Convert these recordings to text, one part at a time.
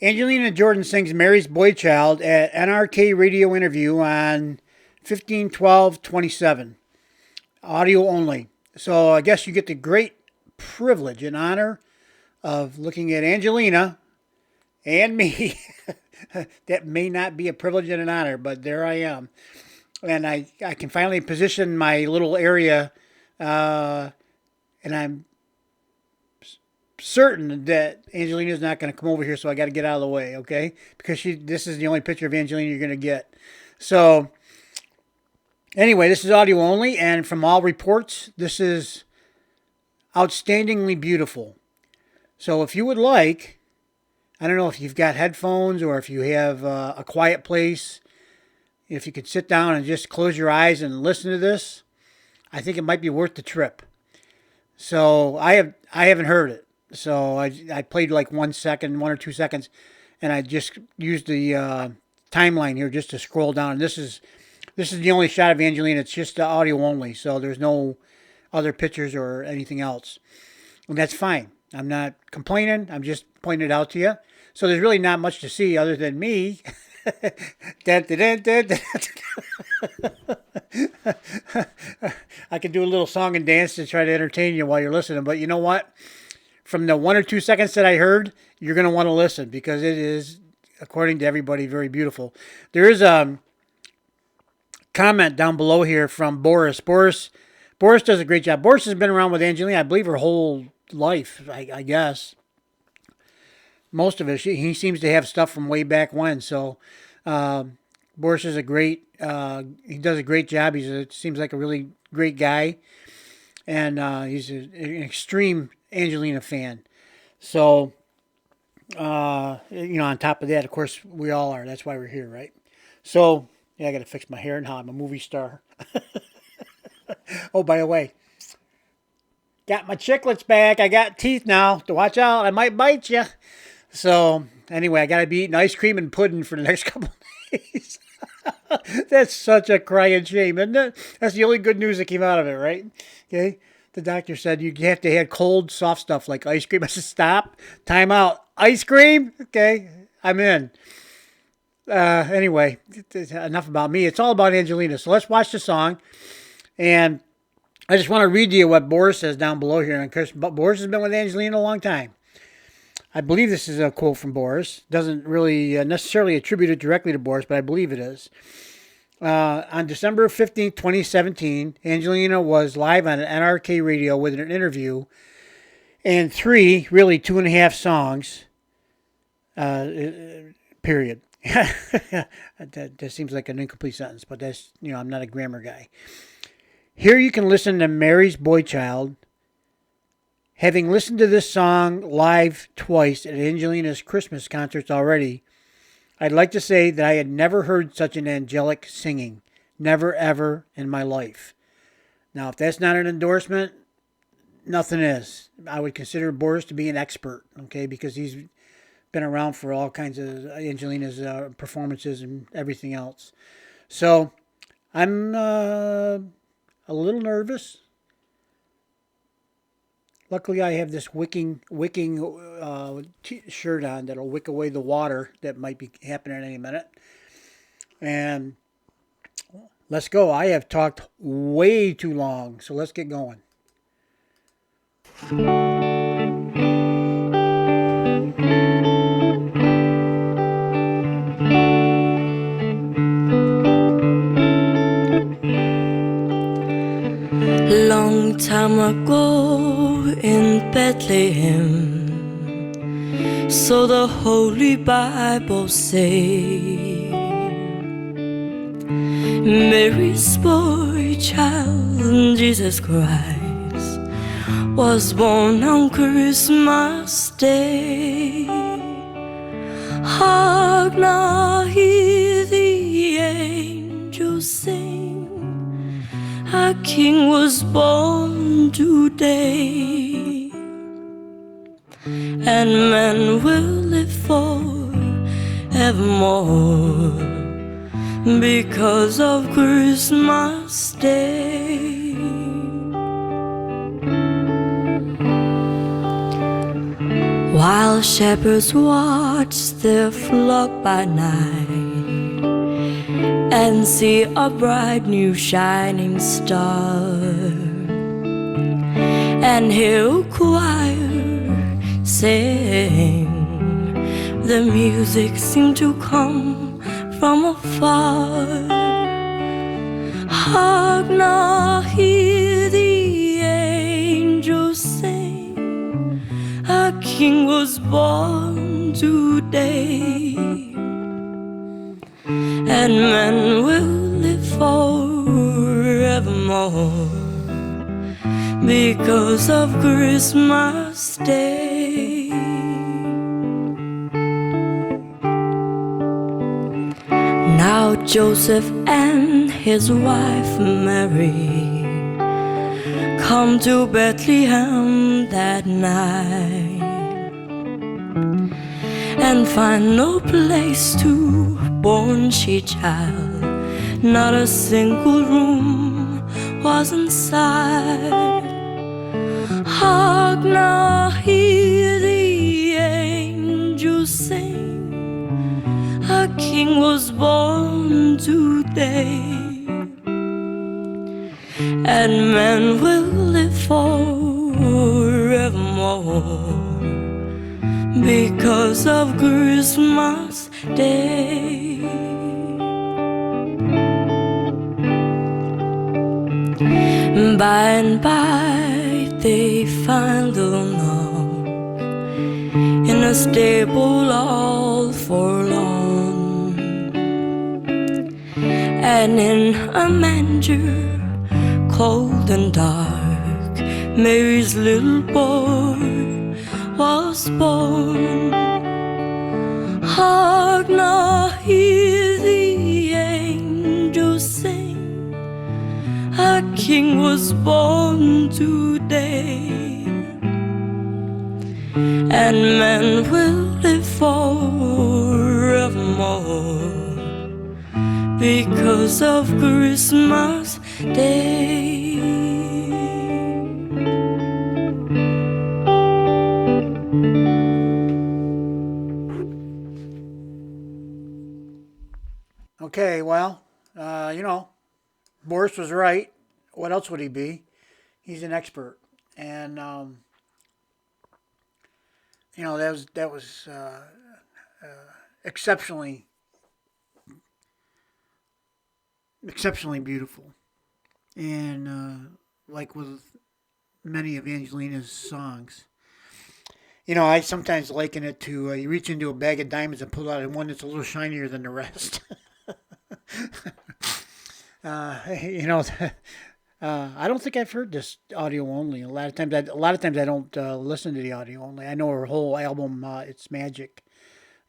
Angelina Jordan sings Mary's Boy Child at NRK Radio interview on 15/12/27. Audio only. So I guess you get the great privilege and honor of looking at Angelina and me. That may not be a privilege and an honor, but there I am. And I can finally position my little area, and I'm certain that Angelina's not going to come over here, so I got to get out of the way, okay? Because this is the only picture of Angelina you're going to get. So, anyway, this is audio only, and from all reports, this is outstandingly beautiful. So, if you would like, I don't know if you've got headphones or if you have a quiet place, if you could sit down and just close your eyes and listen to this, I think it might be worth the trip. So, I haven't heard it. So I played like 1 or 2 seconds, and I just used the timeline here just to scroll down. And this is the only shot of Angelina. It's just audio only, so there's no other pictures or anything else, and that's fine. I'm not complaining. I'm just pointing it out to you. So there's really not much to see other than me. I could do a little song and dance to try to entertain you while you're listening, but you know what? From the 1 or 2 seconds that I heard, you're going to want to listen because it is, according to everybody, very beautiful. There is a comment down below here from Boris. Boris does a great job. Boris has been around with Angelina, I believe, her whole life, I guess. Most of it. He seems to have stuff from way back when. So Boris is he does a great job. He seems like a really great guy. And he's an extreme Angelina fan. So, on top of that, of course, we all are. That's why we're here, right? So, yeah, I got to fix my hair now. I'm a movie star. Oh, by the way, got my chiclets back. I got teeth now. To watch out. I might bite you. So, anyway, I got to be eating ice cream and pudding for the next couple of days. That's such a crying shame, isn't it? That's the only good news that came out of it, right? Okay. The doctor said you have to have cold, soft stuff like ice cream. I said, stop. Time out. Ice cream? Okay. I'm in. Anyway, enough about me. It's all about Angelina. So let's watch the song. And I just want to read to you what Boris says down below here. And Boris has been with Angelina a long time. I believe this is a quote from Boris. Doesn't really necessarily attribute it directly to Boris, but I believe it is. On December 15th, 2017, Angelina was live on NRK Radio with an interview and 2.5 songs, period. That seems like an incomplete sentence, but that's, I'm not a grammar guy. Here you can listen to Mary's Boy Child. Having listened to this song live twice at Angelina's Christmas concerts already, I'd like to say that I had never heard such an angelic singing. Never, ever in my life. Now, if that's not an endorsement, nothing is. I would consider Boris to be an expert, okay, because he's been around for all kinds of Angelina's performances and everything else. So, I'm a little nervous. Luckily, I have this wicking shirt on that'll wick away the water that might be happening any minute. And let's go. I have talked way too long, so let's get going. Long time ago in Bethlehem, so the Holy Bible say, Mary's boy child, Jesus Christ, was born on Christmas Day. Hark now, hear the angels sing, a king was born today, and man will live forevermore because of Christmas Day. while shepherds watch their flock by night and see a bright new shining star, and hear a choir sing. The music seemed to come from afar. Hark now, hear the angels sing, a king was born today, and men will live forevermore because of Christmas Day. Now Joseph and his wife Mary come to Bethlehem that night and find no place to born she child. Not a single room was inside. Hark now, hear the angels sing, a king was born today, and men will live forevermore because of Christmas Day. By and by they find the knock in a stable all forlorn, and in a manger cold and dark Mary's little boy was born. Hark now, hear the angels sing, a king was born today, and men will live forevermore because of Christmas Day. Okay, well, Boris was right. What else would he be? He's an expert, and that was exceptionally beautiful, and like with many of Angelina's songs. I sometimes liken it to you reach into a bag of diamonds and pull out one that's a little shinier than the rest. I don't think I've heard this audio only. A lot of times I don't listen to the audio only. I know her whole album, It's Magic,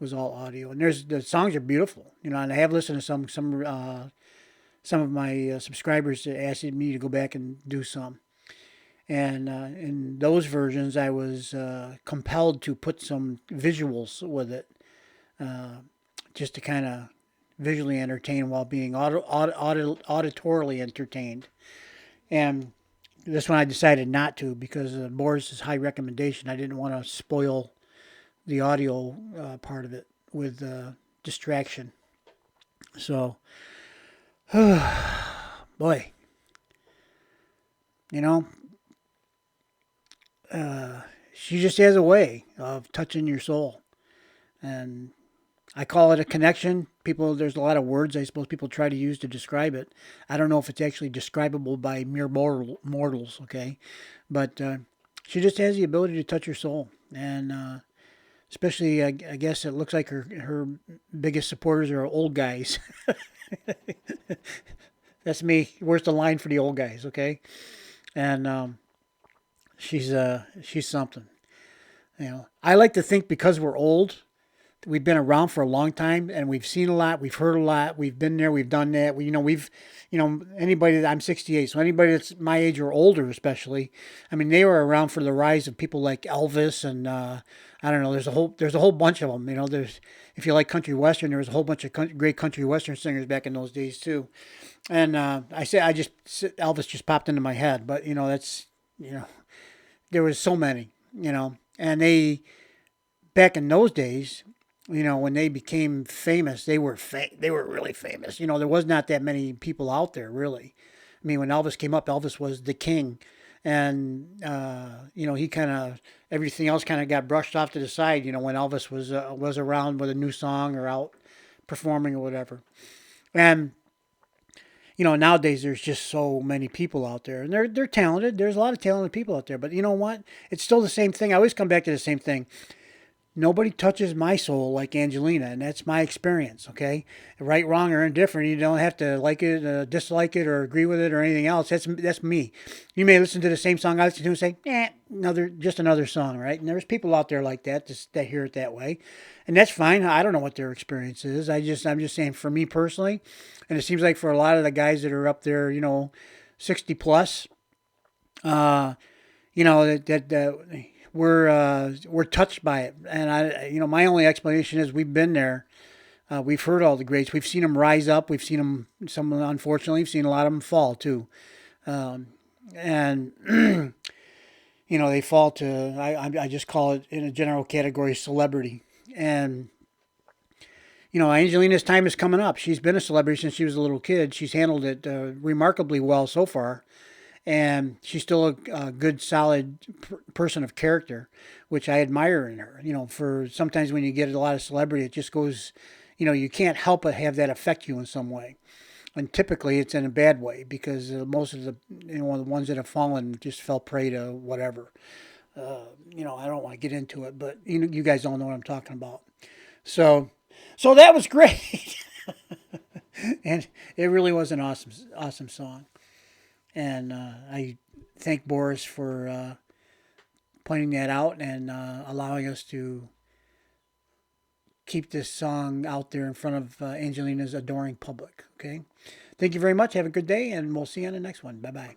was all audio, and the songs are beautiful. And I have listened to some of my subscribers that asked me to go back and do some. And in those versions, I was compelled to put some visuals with it, just to kind of visually entertain while being auditorily entertained. And this one I decided not to because of Boris's high recommendation. I didn't want to spoil the audio part of it with distraction. So, boy, she just has a way of touching your soul. And I call it a connection. There's a lot of words I suppose people try to use to describe it. I don't know if it's actually describable by mere mortals, okay? But she just has the ability to touch your soul. And especially, I guess it looks like her biggest supporters are old guys. That's me. Where's the line for the old guys, okay? And she's something. I like to think because we're old, we've been around for a long time and we've seen a lot, we've heard a lot, we've been there, we've done that. Anybody that I'm 68, so anybody that's my age or older, especially, they were around for the rise of people like Elvis and I don't know. There's a whole bunch of them. If you like country western, there was a whole bunch of great country western singers back in those days too. And Elvis just popped into my head, but there was so many, and they back in those days, when they became famous, they were they were really famous. There was not that many people out there really. I mean, when Elvis came up, Elvis was the king, and he kind of everything else kind of got brushed off to the side. When Elvis was around with a new song or out performing or whatever, and nowadays there's just so many people out there, and they're talented. There's a lot of talented people out there, but you know what? It's still the same thing. I always come back to the same thing. Nobody touches my soul like Angelina, and that's my experience, okay? Right, wrong, or indifferent, you don't have to like it, dislike it, or agree with it, or anything else. That's me. You may listen to the same song I listen to and say, just another song, right? And there's people out there like that that hear it that way, and that's fine. I don't know what their experience is. I'm just saying, for me personally, and it seems like for a lot of the guys that are up there, 60 plus, we're touched by it, and my only explanation is we've been there, we've heard all the greats, we've seen them rise up, we've seen them, unfortunately, we've seen a lot of them fall too, and they fall to I just call it in a general category celebrity, and Angelina's time is coming up. She's been a celebrity since she was a little kid. She's handled it remarkably well so far. And she's still a good, solid person of character, which I admire in her. For sometimes when you get a lot of celebrity, it just goes, you can't help but have that affect you in some way. And typically it's in a bad way because most of the, the ones that have fallen just fell prey to whatever. I don't want to get into it, but you guys all know what I'm talking about. So that was great. And it really was an awesome song. And I thank Boris for pointing that out and allowing us to keep this song out there in front of Angelina's adoring public. Okay. Thank you very much. Have a good day, and we'll see you on the next one. Bye-bye.